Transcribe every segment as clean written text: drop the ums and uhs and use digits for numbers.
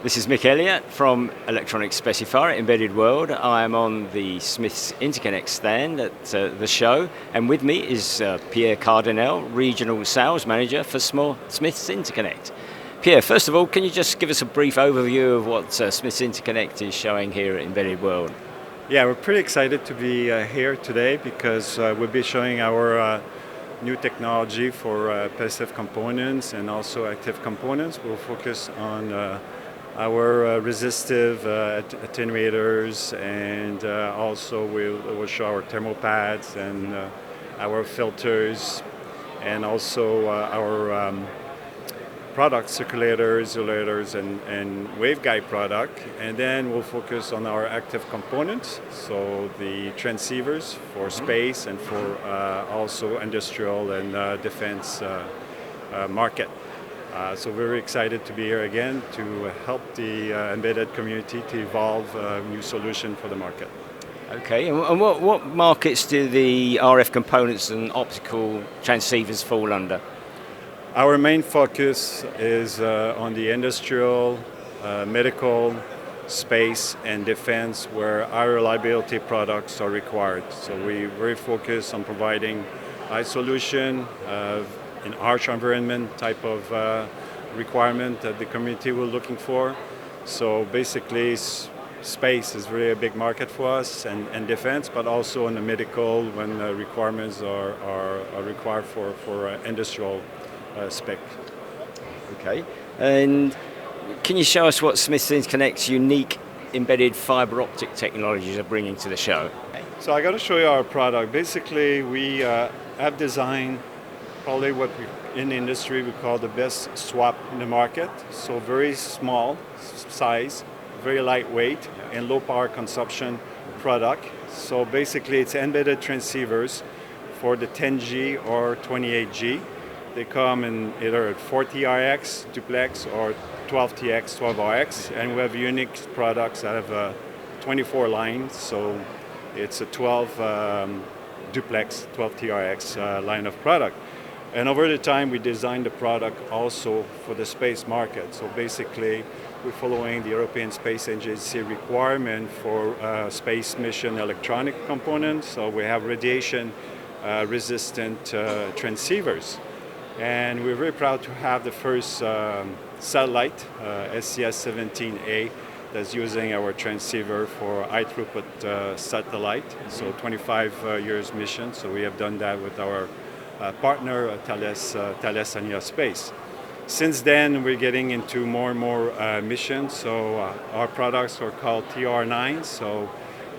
This is Mick Elliott from Electronic Specifier at Embedded World. I am on the Smiths Interconnect stand at the show, and with me is Pierre Cardinal, Regional Sales Manager for Smiths Interconnect. Pierre, first of all, can you just give us a brief overview of what Smiths Interconnect is showing here at Embedded World? Yeah, we're pretty excited to be here today because we'll be showing our new technology for passive components and also active components. We'll focus on our resistive attenuators, and also we'll show our thermopads and our filters, and also our products, circulators, isolators, and waveguide product. And then we'll focus on our active components, so the transceivers for space and for also industrial and defense market. So we're excited to be here again to help the embedded community to evolve a new solution for the market. Okay, and what markets do the RF components and optical transceivers fall under? Our main focus is on the industrial, medical, space, and defense, where high reliability products are required. So we very focus on providing high solution in harsh environment type of requirement that the community was looking for. So basically, space is really a big market for us, and defense, but also in the medical when the requirements are required for industrial spec. Okay, and can you show us what Smiths Interconnect's unique embedded fiber optic technologies are bringing to the show? So I got to show you our product. Basically, we have designed probably what in the industry we call the best swap in the market. So very small size, very lightweight, and low power consumption product. So basically it's embedded transceivers for the 10G or 28G. They come in either 40RX duplex or 12TX, 12RX, and we have unique products that have 24 lines. So it's a 12 duplex, 12TRX line of product. And over the time, we designed the product also for the space market. So basically, we're following the European Space Agency requirement for space mission electronic components. So we have radiation resistant transceivers. And we're very proud to have the first satellite, SCS-17A, that's using our transceiver for high throughput satellite. So 25 years mission. So we have done that with our partner, Thales Ania Space. Since then, we're getting into more and more missions. So our products are called TR9, so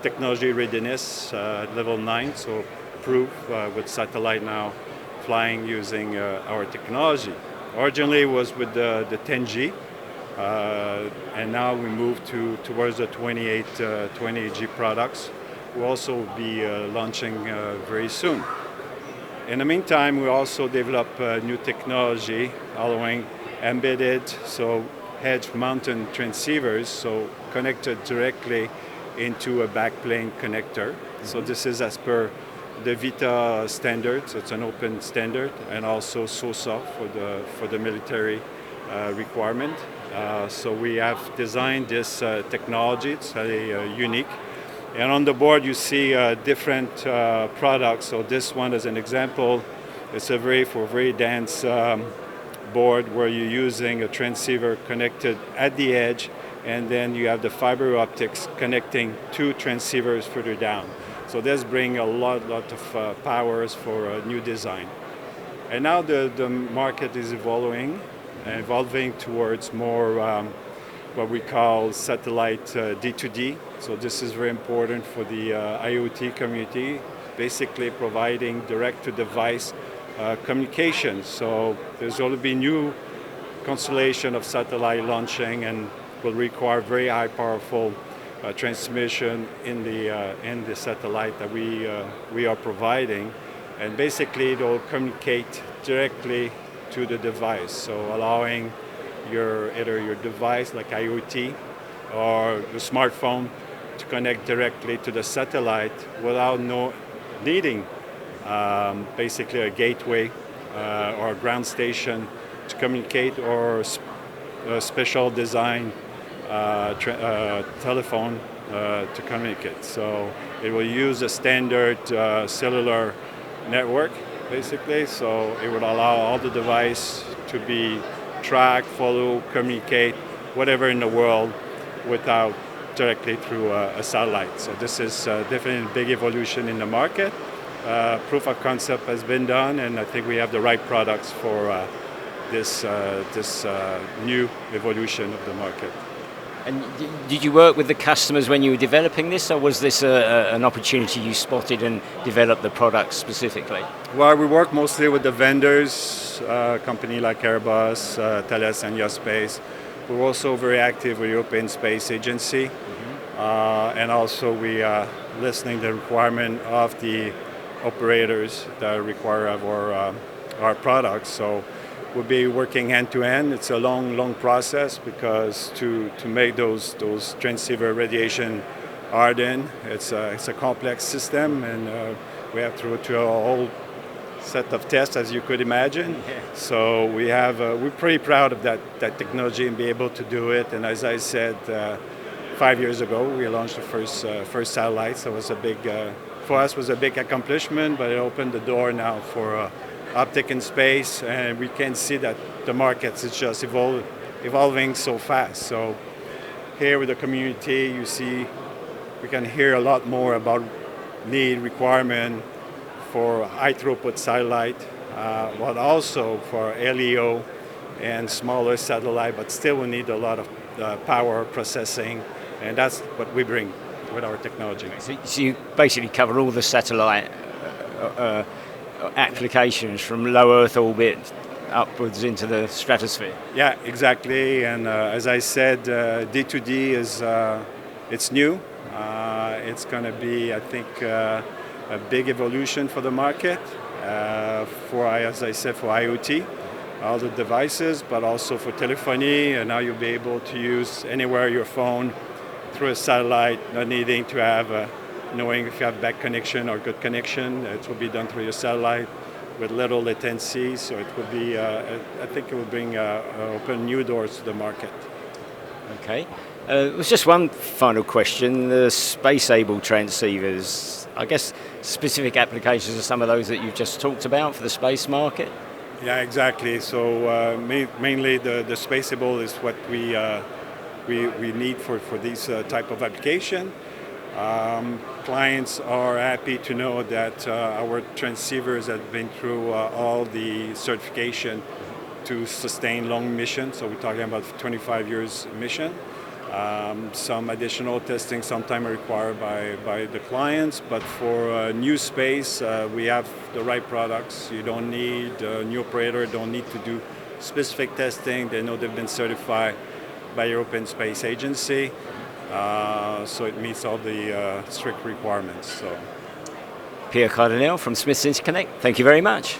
technology readiness level 9, so proof with satellite now flying using our technology. Originally it was with the 10G, and now we move towards the 28G products. We'll also be launching very soon. In the meantime, we also develop new technology allowing embedded, so edge-mounted transceivers, so connected directly into a backplane connector. So this is as per the Vita standard, so it's an open standard, and also SOSA for the military requirement. So we have designed this technology. It's very unique. And on the board, you see different products. So this one, as an example, it's a very dense board where you're using a transceiver connected at the edge, and then you have the fiber optics connecting two transceivers further down. So this brings a lot of powers for a new design. And now the market is evolving towards more what we call satellite D2D. So this is very important for the IoT community, basically providing direct-to-device communication. So there's going to be new constellation of satellite launching and will require very high powerful transmission in the satellite that we are providing. And basically it will communicate directly to the device, so allowing either your device like IoT or the smartphone to connect directly to the satellite without needing basically a gateway or a ground station to communicate, or a special design telephone to communicate. So it will use a standard cellular network, basically. So it would allow all the device to be tracked, follow, communicate, whatever in the world, without directly through a satellite. So this is definitely a big evolution in the market. Proof of concept has been done, and I think we have the right products for this new evolution of the market. And did you work with the customers when you were developing this, or was this an opportunity you spotted and developed the product specifically? Well, we work mostly with the vendors, company like Airbus, Thales, and Space. We're also very active with European Space Agency, and also we are listening to the requirement of the operators that require of our products. So we'll be working hand to hand. It's a long process because to make those transceiver radiation hardened, it's a complex system, and we have to go through a whole set of tests, as you could imagine. Yeah. So we're pretty proud of that technology and be able to do it. And as I said, 5 years ago we launched the first satellite. So it was for us was a big accomplishment, but it opened the door now for optic in space, and we can see that the market is just evolving so fast. So here with the community, you see, we can hear a lot more about need, requirement for high throughput satellite, but also for LEO and smaller satellite, but still we need a lot of power processing, and that's what we bring with our technology. So you basically cover all the satellite applications from low Earth orbit upwards into the stratosphere. Yeah, exactly. And as I said, D2D it's new. It's going to be, I think, a big evolution for the market. As I said, for IoT, all the devices, but also for telephony. And now you'll be able to use anywhere your phone through a satellite, not needing to have knowing if you have bad connection or good connection. It will be done through your satellite with little latency. So it will be, I think it will bring open new doors to the market. Okay. It was just one final question. The space-able transceivers, I guess specific applications are some of those that you've just talked about for the space market? Yeah, exactly. So mainly the spaceable is what we need for these type of application. Clients are happy to know that our transceivers have been through all the certification to sustain long missions. So we're talking about 25 years mission. Some additional testing sometimes required by the clients, but for new space, we have the right products. You don't need a new operator, don't need to do specific testing. They know they've been certified by European Space Agency. So it meets all the strict requirements. So. Pierre Cardinal from Smiths Interconnect, thank you very much.